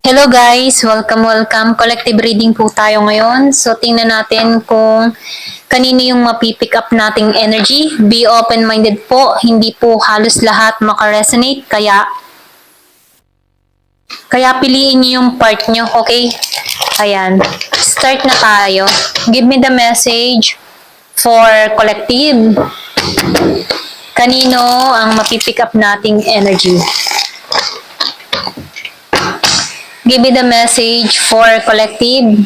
Hello guys! Welcome! Collective reading po tayo ngayon. So tingnan natin kung kanino yung mapipick up nating energy. Be open-minded po. Hindi po halos lahat makaresonate. Kaya piliin niyo yung part nyo, okay? Ayan. Start na tayo. Give me the message for collective. Kanino ang mapipick up nating energy? Give me the message for collective.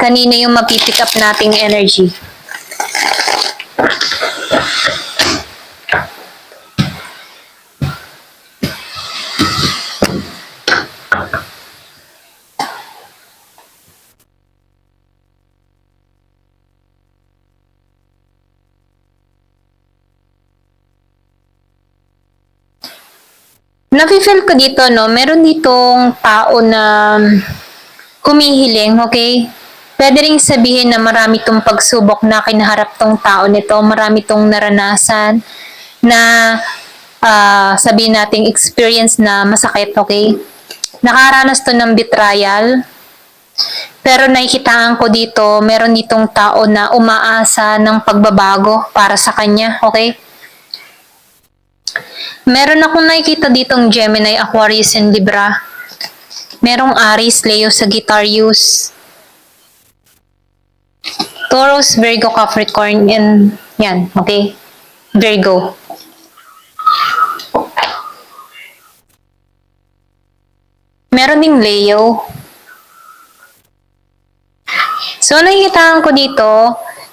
Kanino yung mapipick up nating energy? Nafe-feel ko dito, no? Meron ditong tao na humihiling, okay? Pwede rin sabihin na marami tong pagsubok na kinaharap tong tao nito, marami tong naranasan na sabihin nating experience na masakit, okay? Nakaranas to ng betrayal, pero nakikitaan ko dito, meron ditong tao na umaasa ng pagbabago para sa kanya, okay? Meron akong nakikita ditong Gemini, Aquarius, and Libra. Merong Aries, Leo, Sagittarius, Taurus, Virgo, Capricorn, and yan, okay? Virgo. Meron ding Leo. So, nakikitaan ko dito,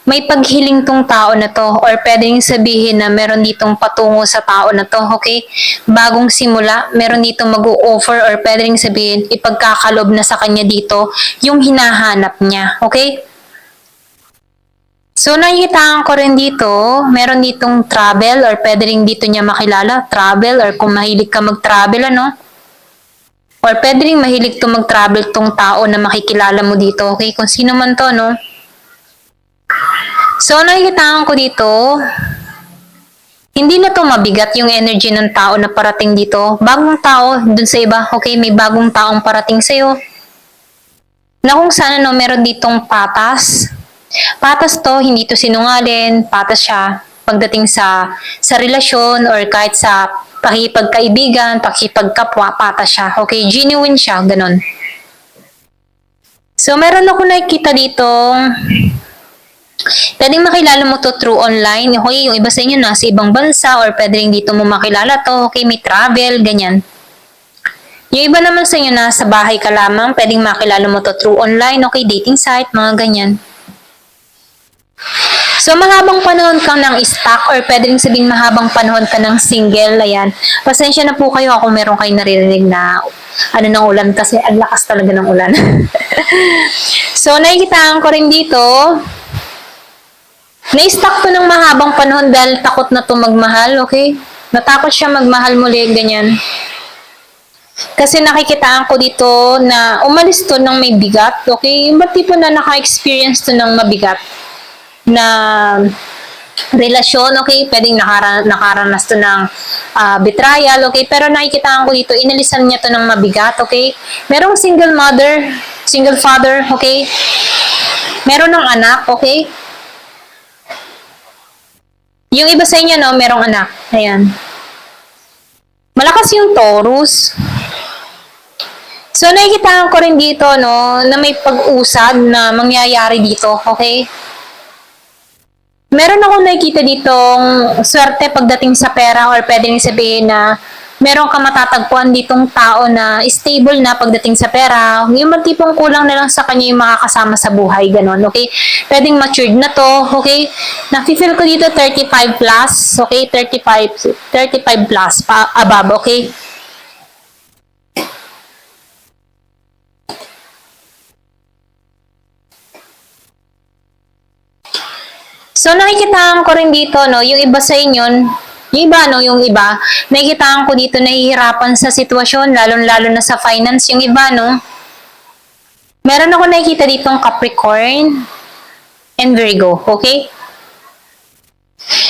may paghiling tong tao na to or pwedeng sabihin na meron ditong patungo sa tao na to, okay? Bagong simula, meron ditong mag-o-offer or pwedeng sabihin ipagkakalob na sa kanya dito yung hinahanap niya, okay? So, nakikitaan ko rin dito, meron ditong travel or pwede rin dito niya makilala, travel or kung mahilig ka mag-travel, ano? Or pwede rin mahilig to mag-travel tong tao na makikilala mo dito, okay? Kung sino man to, no? So, nakikitaan ko dito, hindi na to mabigat yung energy ng tao na parating dito. Bagong tao dun sa iba, okay? May bagong taong parating sa'yo. Na kung sana, no, meron ditong patas. Patas to, hindi to sinungaling, patas siya pagdating sa relasyon or kahit sa pakipagkaibigan, pakipagkapwa, patas siya. Okay, genuine siya, ganun. So, meron ako nakikita ditong pwedeng makilala mo to through online. Okay, yung iba sa inyo nasa ibang bansa or pwede rin dito mo makilala to. Okay, may travel, ganyan. Yung iba naman sa inyo nasa bahay ka lamang, pwedeng makilala mo to through online. Okay, dating site, mga ganyan. So, mahabang panahon kang nang stuck or pwede rin sabing mahabang panahon ka ng single. Ayan. Pasensya na po kayo kung meron kayo naririnig na ng ulan kasi ang lakas talaga ng ulan. So, nakikitaan ko rin dito, na-stuck to ng mahabang panahon dahil takot na to magmahal, okay? Natakot siya magmahal muli, ganyan. Kasi nakikitaan ko dito na umalis to ng may bigat, okay? Yung ba tipo na naka-experience to ng mabigat na relasyon, okay? Pwedeng nakaranas to ng betrayal, okay? Pero nakikitaan ko dito, inalisan niya to ng mabigat, okay? Merong single mother, single father, okay? Meron ng anak, okay? Yung iba sa inyo, no, merong anak. Ayan. Malakas yung Taurus. So, nakikitaan ko rin dito, no, na may pag-usad na mangyayari dito, okay? Meron akong nakikita ditong swerte pagdating sa pera or pwedeng sabihin na meron ka matatagpuan ditong tao na stable na pagdating sa pera. Yung tipong kulang na lang sa kanya yung makakasama sa buhay, ganun, okay? Pwedeng matured na to, okay? Nafe-feel ko dito 35 plus, okay? 35 plus pa above, okay? So, nakikitaan ko rin dito, no, yung iba sa inyo, yung iba, nakikitaan ko dito nahihirapan sa sitwasyon, lalo na sa finance, yung iba, no. Meron ako nakikita ditong Capricorn and Virgo, okay?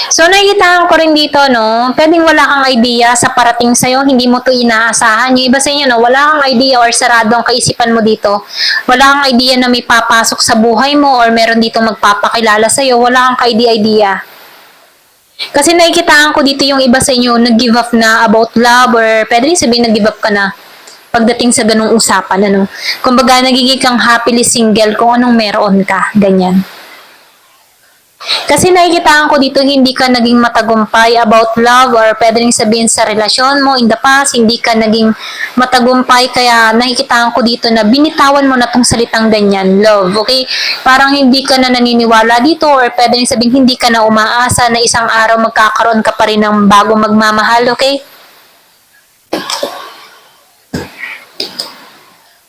So, nakikitaan ko rin dito, no, pwedeng wala kang idea sa parating sa'yo, hindi mo to inaasahan. Yung iba sa inyo, no, wala kang idea or sarado ang kaisipan mo dito. Wala kang idea na may papasok sa buhay mo or meron dito magpapakilala sa'yo. Wala kang idea. Kasi nakikitaan ko dito yung iba sa inyo, nag-give up na about love or pwede rin sabihin nag-give up ka na pagdating sa ganung usapan, ano. Kumbaga, nagiging kang happily single kung anong meron ka, ganyan. Kasi nakikitaan ko dito hindi ka naging matagumpay about love or pwede rin sabihin sa relasyon mo in the past, hindi ka naging matagumpay kaya nakikitaan ko dito na binitawan mo na tong salitang ganyan, love, okay? Parang hindi ka na naniniwala dito or pwede rin sabihin hindi ka na umaasa na isang araw magkakaroon ka pa rin ng bagong magmamahal, okay?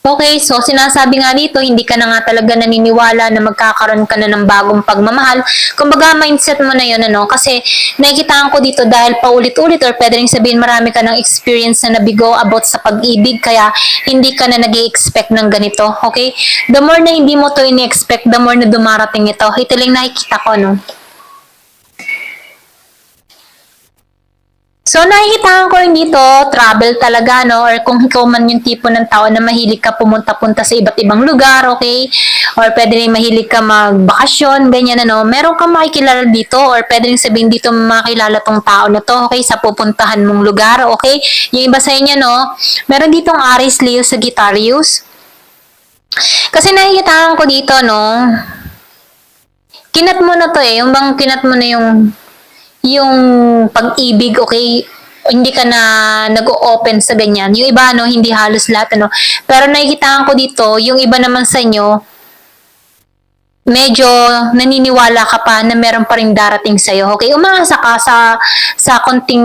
Okay, so sinasabi nga dito, hindi ka na nga talaga naniniwala na magkakaroon ka na ng bagong pagmamahal. Kumbaga, mindset mo na yun, ano? Kasi nakikitaan ko dito dahil paulit-ulit or pwede rin sabihin marami ka ng experience na nabigo about sa pag-ibig, kaya hindi ka na nag-i-expect ng ganito, okay? The more na hindi mo to ini-expect, the more na dumarating ito. Ito lang nakikita ko, no? So, nakikitaan ko rin dito, travel talaga, no? Or kung ikaw man yung tipo ng tao na mahilig ka pumunta-punta sa iba't ibang lugar, okay? Or pwede rin mahilig ka magbakasyon, ganyan, ano? Meron kang makikilala dito or pwede rin sabihin dito makilala tong tao na to, okay? Sa pupuntahan mong lugar, okay? Yung iba sa inyo, no? Meron ditong Aries, Leo, Sagittarius. Kasi nakikitaan ko dito, no? Kinat mo na to eh. Yung bang kinat mo na yung pag-ibig, okay, hindi ka na nag-o-open sa ganyan. Yung iba, no, hindi halos lahat, ano. Pero nakikitaan ko dito, yung iba naman sa inyo, medyo naniniwala ka pa na meron pa rin darating sa'yo, okay? Umaasa ka sa konting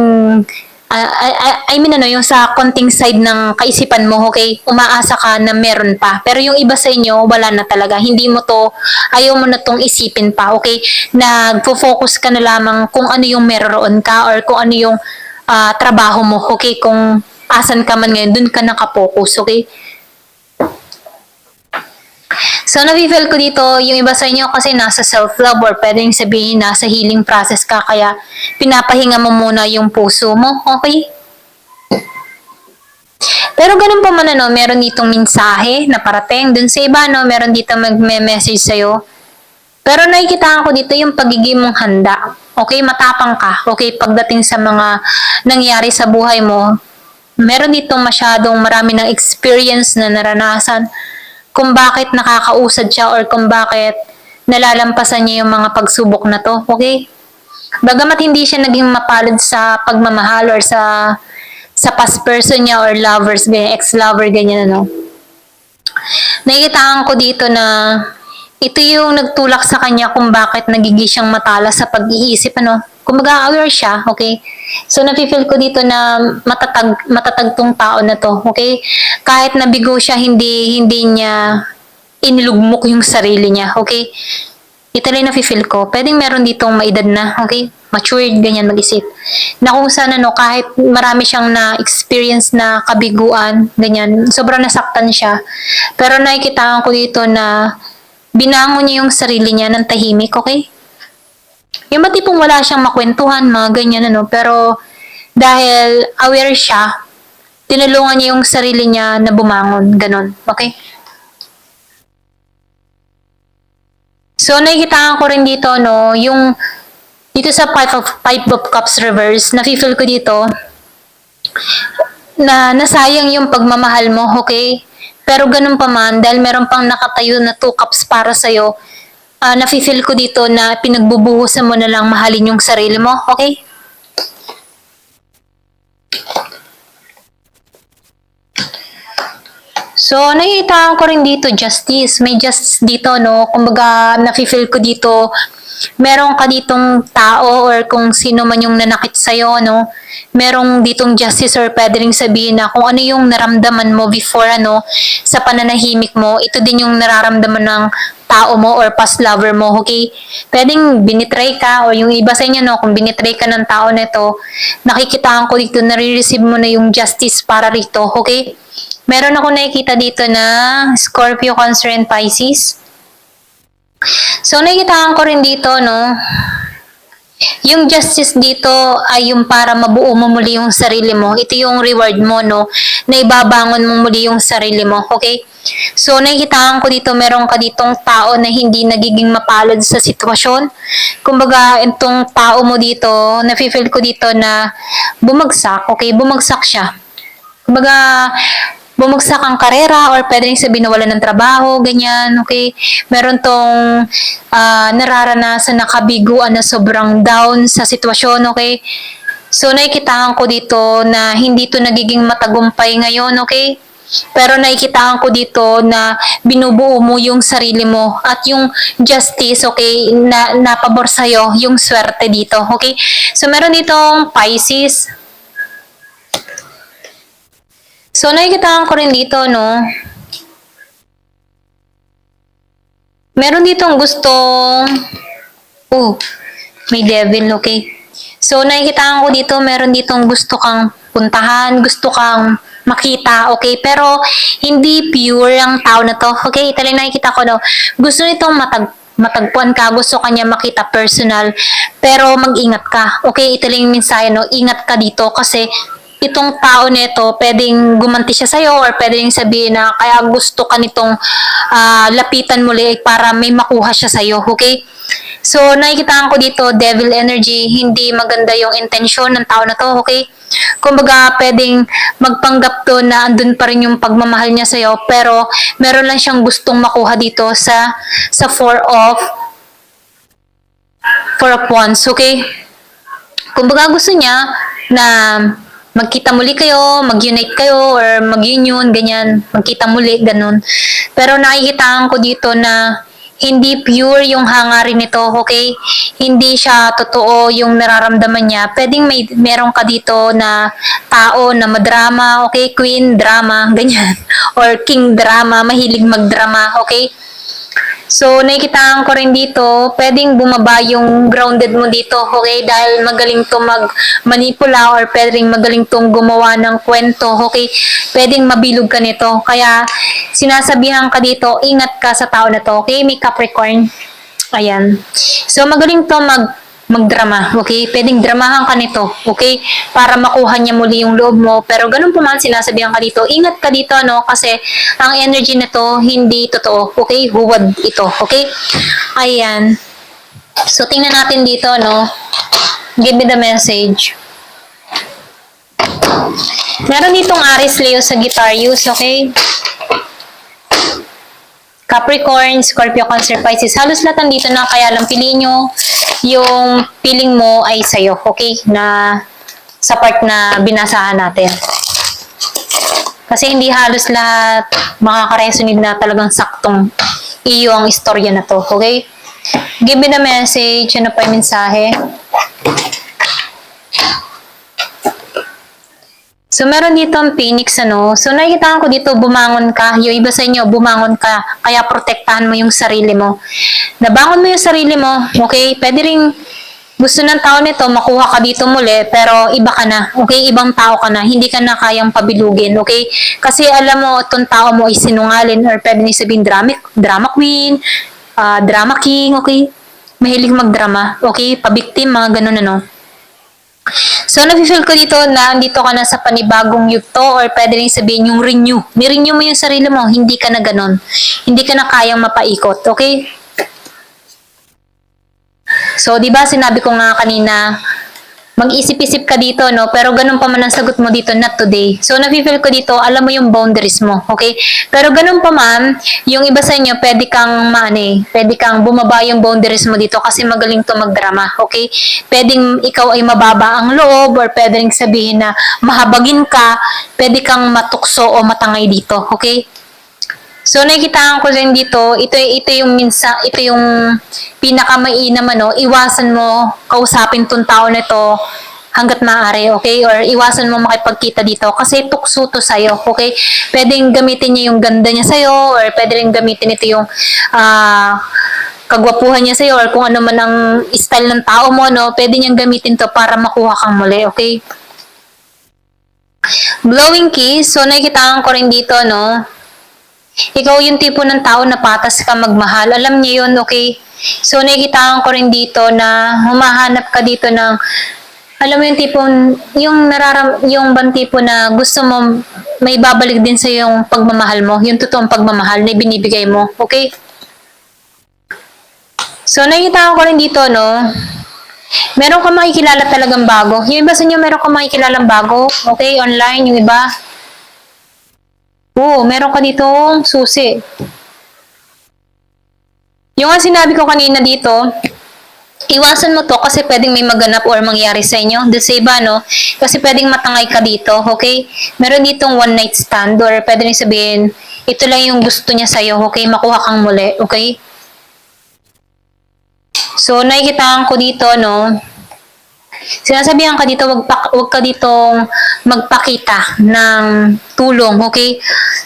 I mean ano, yung sa konting side ng kaisipan mo, okay? Umaasa ka na meron pa. Pero yung iba sa inyo, wala na talaga. Hindi mo to, ayaw mo na tong isipin pa, okay? Nagfo-focus ka na lamang kung ano yung meron ka or kung ano yung trabaho mo, okay? Kung asan ka man ngayon, dun ka nakapokus, okay? So, nafe-feel ko dito, yung iba sa inyo kasi nasa self-love or pwedeng sabihin nasa healing process ka, kaya pinapahinga mo muna yung puso mo, okay? Pero ganun pa man, ano, meron ditong mensahe na parating. Dun sa iba, no, meron dito magme-message sa'yo. Pero nakikita ko dito yung pagiging mong handa. Okay, matapang ka. Okay, pagdating sa mga nangyari sa buhay mo, meron ditong masyadong marami ng experience na naranasan kung bakit nakakausad siya or kung bakit nalalampasan niya yung mga pagsubok na to, okay? Bagamat hindi siya naging mapalad sa pagmamahal or sa past person niya or lovers, ganyan, ex-lover, ganyan, ano. Nakikitaan ko dito na ito yung nagtulak sa kanya kung bakit nagiging siyang matalas sa pag-iisip, ano. Kumbaga aware siya, okay? So, nafe-feel ko dito na matatag tong tao na to, okay? Kahit nabigo siya, hindi niya inilugmok yung sarili niya, okay? Ito lang nafe-feel ko. Pwedeng meron ditong maedad na, okay? Matured, ganyan mag-isip. Na kung saan, ano, kahit marami siyang na-experience na kabiguan, ganyan, sobrang nasaktan siya. Pero nakikitaan ko dito na binangon niya yung sarili niya ng tahimik, okay? Yung matipong wala siyang makwentuhan, mga ganyan, ano, pero dahil aware siya, tinulungan niya yung sarili niya na bumangon, ganon, okay? So, nakikitaan ko rin dito, no, yung dito sa Five of Cups reverse, nafe-feel ko dito na nasayang yung pagmamahal mo, okay? Pero ganun pa man, dahil meron pang nakatayo na 2 cups para sa'yo, nafe-feel ko dito na pinagbubuhusan mo na lang mahalin yung sarili mo, okay? So, nakikita ko rin dito, justice. May justice dito, no? Kumbaga, nafe-feel ko dito, meron ka ditong tao or kung sino man yung nanakit sa'yo, no? Merong ditong justice or pwede rin sabihin na kung ano yung naramdaman mo before, ano, sa pananahimik mo, ito din yung nararamdaman ng tao mo or past lover mo, okay? Pwedeng binitray ka o yung iba sa inyo, no, kung binitray ka ng tao na ito, nakikitaan ko dito, nare-receive mo na yung justice para rito, okay? Meron ako nakikita dito na Scorpio, Cancer, and Pisces. So, nakikitaan ko rin dito, no, Yung justice dito ay yung para mabuo mo muli yung sarili mo. Ito yung reward mo, no? Na ibabangon mo muli yung sarili mo, okay? So, nakikitaan ko dito, meron ka ditong tao na hindi nagiging mapalad sa sitwasyon. Kumbaga, itong tao mo dito, nafe-feel ko dito na bumagsak, okay? Bumagsak siya. Kumbaga, bumagsak ang karera or pwede rin sabihin na wala ng trabaho, ganyan, okay? Meron tong nararanasan na kabiguan na sobrang down sa sitwasyon, okay? So, nakikitaan ko dito na hindi to nagiging matagumpay ngayon, okay? Pero nakikitaan ko dito na binubuo mo yung sarili mo at yung justice, okay, na napabor sa'yo, yung swerte dito, okay? So, meron ditong Pisces. So, nakikitaan ko rin dito, no? Meron ditong gustong... Oh, may devil, okay? So, nakikitaan ko dito, meron ditong gusto kang puntahan, gusto kang makita, okay? Pero, hindi pure ang tao na to, okay? Ito lang nakikita ko, no? Gusto nitong matagpuan ka, gusto kanya makita personal, pero mag-ingat ka, okay? Ito lang yung mensahe, no? Ingat ka dito kasi itong tao nito, pwedeng gumanti siya sa'yo or pwedeng sabihin na kaya gusto ka nitong lapitan muli para may makuha siya sa'yo, okay? So, nakikitaan ko dito, devil energy, hindi maganda yung intensyon ng tao na to, okay? Kumbaga, pwedeng magpanggap to na andun pa rin yung pagmamahal niya sa'yo, pero meron lang siyang gustong makuha dito sa four of wands, okay? Kumbaga, gusto niya na magkita muli kayo, mag-unite kayo, or mag-union, ganyan, magkita muli, ganun. Pero nakikitaan ko dito na hindi pure yung hangarin nito, okay? Hindi siya totoo yung nararamdaman niya. Pwedeng meron ka dito na tao na madrama, okay? Queen drama, ganyan. Or king drama, mahilig magdrama, okay? So, nakikitaan ko rin dito, pwedeng bumaba yung grounded mo dito, okay? Dahil magaling to mag-manipula or pwedeng magaling tong gumawa ng kwento, okay? Pwedeng mabilog ka nito. Kaya, sinasabihan ka dito, ingat ka sa tao na to, okay? May Capricorn. Ayan. So, magaling to magdrama, okay? Pwedeng dramahan ka nito, okay? Para makuha niya muli yung loob mo. Pero ganun pa man, sinasabihan ka dito, ingat ka dito, no? Kasi ang energy nito hindi totoo, okay? Huwad ito, okay? Ayan. So, tingnan natin dito, no? Give me the message. Meron ditong Aries, Leo, Sagittarius, okay? Capricorn, Scorpio, Cancer, Pisces. Halos lahat dito na, kaya lang piliin nyo yung feeling mo ay sa'yo, okay? Na sa part na binasahan natin. Kasi hindi halos lahat makaka-resonate na talagang saktong iyo ang istorya na to, okay? Give me the message. Ano pa yung mensahe? So, meron dito ang Phoenix, ano? So, nakikita ko dito, bumangon ka. Yung iba sa inyo, bumangon ka. Kaya protektahan mo yung sarili mo. Nabangon mo yung sarili mo, okay? Pwede rin gusto ng tao nito, makuha ka dito muli, pero iba ka na, okay? Ibang tao ka na. Hindi ka na kayang pabilugin, okay? Kasi alam mo, itong tao mo ay sinungalin or pwede nyo sabihin drama queen, drama king, okay? Mahilig magdrama, okay? Pabiktim, mga ganun, ano? So, nafe-feel ko dito na andito ka na sa panibagong yugto or pwede rin sabihin yung renew. Ni-renew mo yung sarili mo, hindi ka na ganun. Hindi ka na kayang mapaikot, okay? So, di ba sinabi ko nga kanina, mag-isip-isip ka dito, no? Pero ganun pa man ang sagot mo dito, not today. So, nafe-feel ko dito, alam mo yung boundaries mo, okay? Pero ganun pa man, yung iba sa inyo, pwede kang pwede kang bumaba yung boundaries mo dito kasi magaling to magdrama, okay? Pwedeng ikaw ay mababa ang loob or pwedeng sabihin na mahabagin ka, pwede kang matukso o matangay dito, okay? So, nakikitaan ko rin dito, ito yung pinakamainam, ano, iwasan mo kausapin tong tao na to hanggat maaari, okay? Or iwasan mo makipagkita dito kasi tukso to sa'yo, okay? Pwedeng gamitin niya yung ganda niya sa'yo or pwede rin gamitin ito yung kagwapuhan niya sa'yo or kung ano man ang style ng tao mo, no? Pwede niyang gamitin to para makuha kang muli, okay? Blowing kiss, so nakikitaan ko rin dito, no? Ikaw yung tipo ng tao na patas ka magmahal. Alam niya yun, okay? So, nakikitaan ko rin dito na humahanap ka dito ng, alam mo yung tipong, yung bang tipo na gusto mo, may babalik din sa yung pagmamahal mo, yung totoong pagmamahal na binibigay mo, okay? So, nakikitaan ko rin dito, no? Meron ka makikilala talagang bago. Yung iba sa inyo, meron ka makikilalang bago, okay? Online, yung iba. Oo, meron ka dito susi. Yung nga sinabi ko kanina dito, iwasan mo to kasi pwedeng may maganap or mangyari sa inyo. Doon sa iba, no? Kasi pwedeng matangay ka dito, okay? Meron ditong one night stand or pwede rin sabihin, ito lang yung gusto niya sa'yo, okay? Makuha kang muli, okay? So, nakikitaan ko dito, no? Sinasabihan ka dito, wag ka ditong magpakita ng tulong, okay?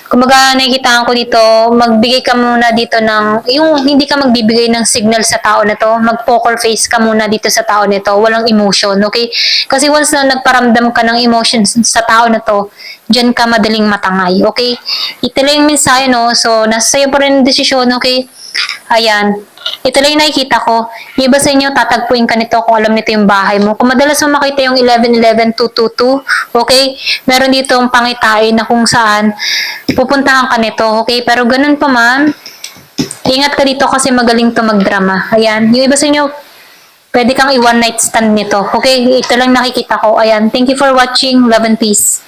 Kumbaga, nakikita ko dito, magbigay ka muna dito ng, yung hindi ka magbibigay ng signal sa tao na to, mag-poker face ka muna dito sa tao nito, walang emotion, okay? Kasi once na nagparamdam ka ng emotion sa tao na to, dyan ka madaling matangay, okay? Ito lang yung mensahe, no? So, nasa sa'yo pa rin yung desisyon, okay? Ayan. Ito lang yung nakikita ko. Yung iba sa inyo, tatagpuin ka nito kung alam nito yung bahay mo. Kung madalas mo makita yung 11-11-222, okay? Meron dito ang pangitain na kung saan pupuntahan ka nito, okay? Pero ganun pa man, ingat ka dito kasi magaling to magdrama. Ayan. Yung iba sa inyo, pwede kang i-one night stand nito, okay? Ito lang nakikita ko. Ayan. Thank you for watching. Love and peace.